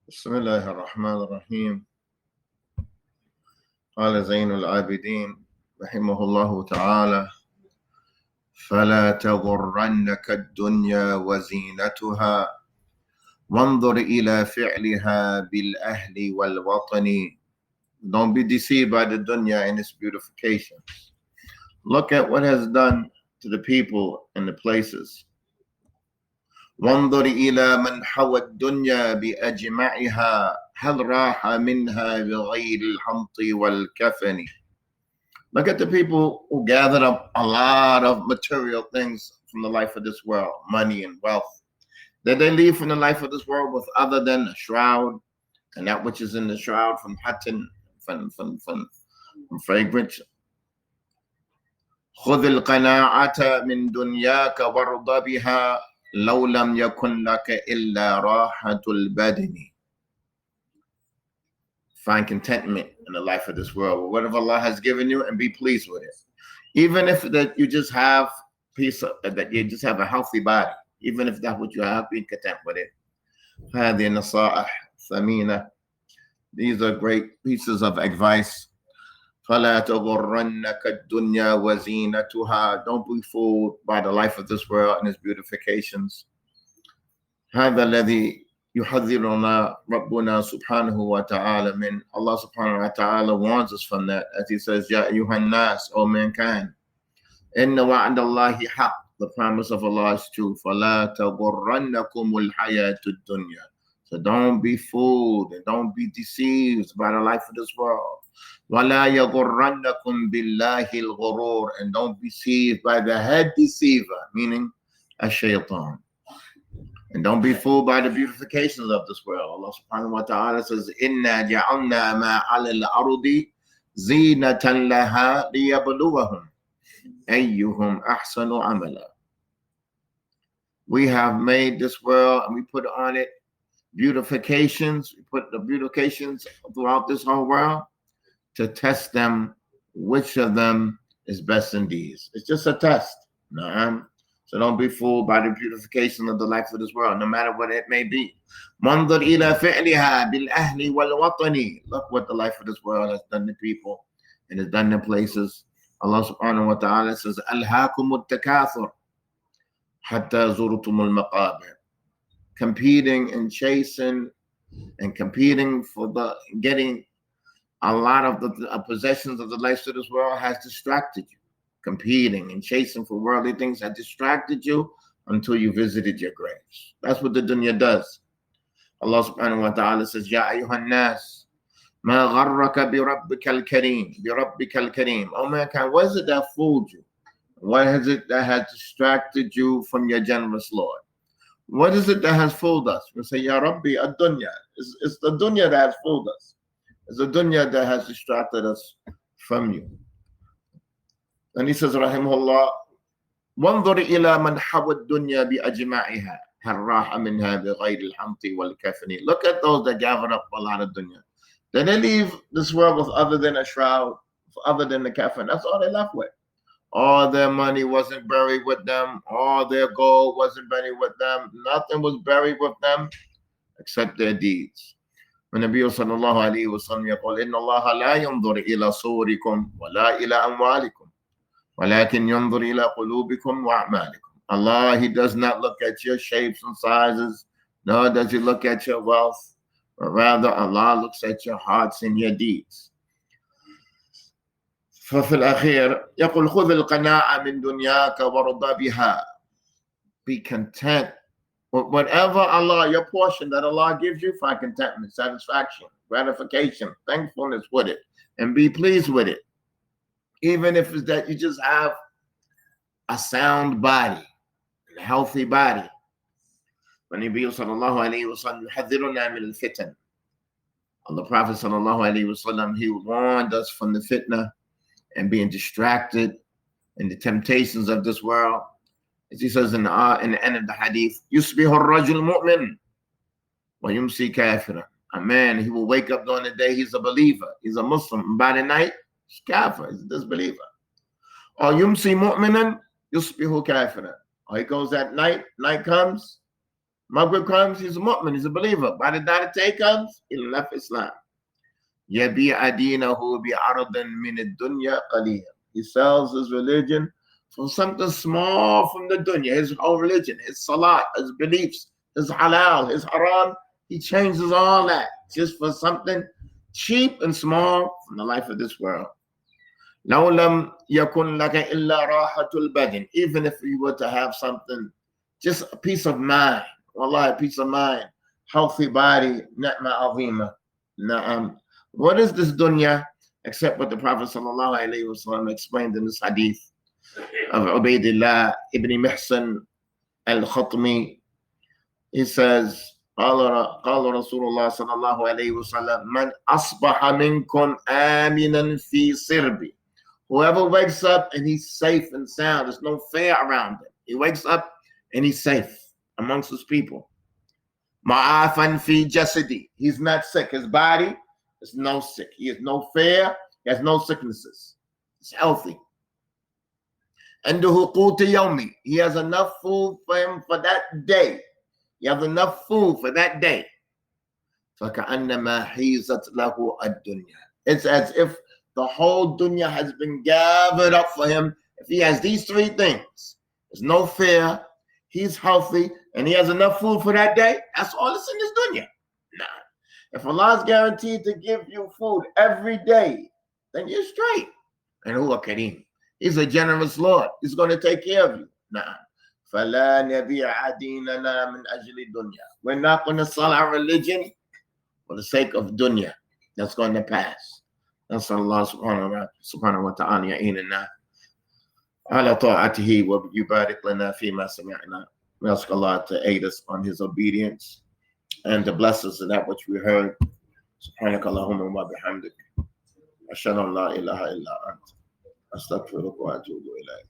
بسم الله الرحمن الرحيم. قال زين العابدين رحمه الله تعالى: فلا تغرنك الدنيا وزينتها وانظر إلى فعلها بالأهل والوطن. Don't be deceived by the dunya and its beautifications. Look at what has done to the people and the places. وانظر إلى من حوى الدنيا بأجمعها هل راح منها بغير الحنط والكفن. Look at the people who gathered up a lot of material things from the life of this world, money and wealth. Did they leave from the life of this world with other than a shroud and that which is in the shroud from hattin, from fragrance? خذ القناعة من دنياك وارض بها لو لم يكن لك إلا راحة البدن. Find contentment in the life of this world with whatever Allah has given you and be pleased with it. Even if that you just have peace, that you just have a healthy body, even if that's what you have, be content with it. هذه نصائح ثمينة. These are great pieces of advice. فلا تغرنك الدنيا وزينتها. Don't be fooled by the life of this world and its beautifications. هذا الذي يحذرنا ربنا سبحانه وتعالى من. Allah subhanahu wa ta'ala warns us from that as he says, يا أيها الناس, O mankind, إن وعد الله حق. The promise of Allah is true. فلا تغرنكم الحياة الدنيا. So don't be fooled and don't be deceived by the life of this world. وَلَا يَغُرَّنَّكُمْ بِاللَّهِ الْغُرُورِ. And don't be deceived by the head deceiver, meaning a shaitan. And don't be fooled by the beautifications of this world. Allah subhanahu wa ta'ala says, إِنَّا جَعَلْنَا مَا عَلَى الْأَرْضِ زِينَةً لَهَا لِيَبْلُوَهُمْ أَيُّهُمْ أَحْسَنُ عَمَلًا. We have made this world and we put on it beautifications. We put the beautifications throughout this whole world to test them, which of them is best in deeds. It's just a test. So don't be fooled by the beautification of the life of this world, no matter what it may be. منظر إلى فعلها بالأهل والوطن. Look what the life of this world has done to people and has done to places. Allah subhanahu wa ta'ala says, ألهاكم التكاثر حتى زرتم المقابر. Competing and chasing and competing for the getting a lot of the possessions of the life of this world has distracted you. Competing and chasing for worldly things has distracted you until you visited your graves. That's what the dunya does. Allah subhanahu wa ta'ala says, يَا أَيُّهَا النَّاسِ مَا غَرَّكَ بِرَبِّكَ الْكَرِيمِ بِرَبِّكَ الْكَرِيمِ. Oh mankind, what is it that fooled you? What is it that has distracted you from your generous Lord? What is it that has fooled us? We say, Ya Rabbi, ad-dunya. It's the dunya that has fooled us. It's the dunya that has distracted us from you. And he says, Rahimahullah, وَانظُرْ إِلَى مَنْ حَوَى الدُّنْيَا بِأَجْمَعِهَا هَلْ رَاحَ مِنْهَا بِغَيْرِ الْحَمْطِ وَالْكَفْنِ. Look at those that gathered up a lot of dunya. Did they leave this world with other than a shroud, other than the kafan? That's all they left with. All their money wasn't buried with them. All their gold wasn't buried with them. Nothing was buried with them except their deeds. والنبي صلى الله عليه وسلم يقول إن الله لا ينظر إلى صوركم ولا إلى أموالكم ولكن ينظر إلى قلوبكم وأعمالكم. Allah, He does not look at your shapes and sizes, nor does He look at your wealth, but rather Allah looks at your hearts and your deeds. ففي الأخير يقول خذ القناعة من دنياك وارض بها. Be content with whatever Allah, your portion that Allah gives you, find contentment, satisfaction, gratification, thankfulness with it, and be pleased with it. Even if it's that you just have a sound body, a healthy body. والنبي صلى الله عليه وسلم يحذرنا من الفتن. The Prophet صلى الله عليه وسلم, he warned us from the fitna and being distracted and the temptations of this world. As he says in the end of the hadith, يُصْبِحُ الرَّجُلُ مُؤْمِنٌ وَيُمْسِي كَافِرًا. A man, he will wake up during the day, he's a believer, he's a Muslim, and by the night, he's kafir, he's a disbeliever. Or يُمْسِي مُؤْمِنًا يُصْبِحُ كَافِرًا. Or he goes at night, night comes, Maghrib comes, he's a mu'min, he's a believer. By the time the day comes, he left Islam. يَبِيعَ دِينَهُ بِعَرَضٍ مِنِ الدُّنْيَا قَلِيلًا. He sells his religion for something small from the dunya, his whole religion, his salat, his beliefs, his halal, his haram. He changes all that just for something cheap and small from the life of this world. لَوْ لَمْ يَكُنْ لَكَ إِلَّا رَاحَةُ الْبَدْنِ. Even if you were to have something, just a peace of mind, wallahi, peace of mind, healthy body, ni'ma azima. Na'am. What is this dunya except what the Prophet sallallahu alaihi wasallam explained in this hadith of Ubaydillah ibn Mihsan al-Khatmi? He says, قال رسول الله صلى الله عليه وسلم من أصبح منكم آمنا في سربي. Whoever wakes up and he's safe and sound, there's no fear around him. He wakes up and he's safe amongst his people. Ma'afan fi jasadi. He's not sick. His body is no sick. He has no fear. He has no sicknesses. He's healthy. Andahu quta yawmi. He has enough food for him for that day. He has enough food for that day. فَكَأَنَّمَا حِيزَتْ لَهُ الدُّنْيَا. It's as if the whole dunya has been gathered up for him. If he has these three things, there's no fear, he's healthy, and he has enough food for that day, that's all that's in this dunya. Nah. If Allah is guaranteed to give you food every day, then you're straight. And huwa kareem. He's a generous Lord. He's going to take care of you. Nah. فَلَا نَبِيعَ دِينَنَا مِنْ أَجْلِ الدُّنْيَا. We're not going to sell our religion for the sake of dunya. That's going to pass. That's Allah subhanahu wa ta'ala يعيننا على طاعته ويبارك لنا فيما سمعنا. We ask Allah to aid us on His obedience and to bless us in that which we heard. سبحانك اللهم وبحمدك أشهد أن لا إله إلا أنت أستغفرك وأتوب إليك.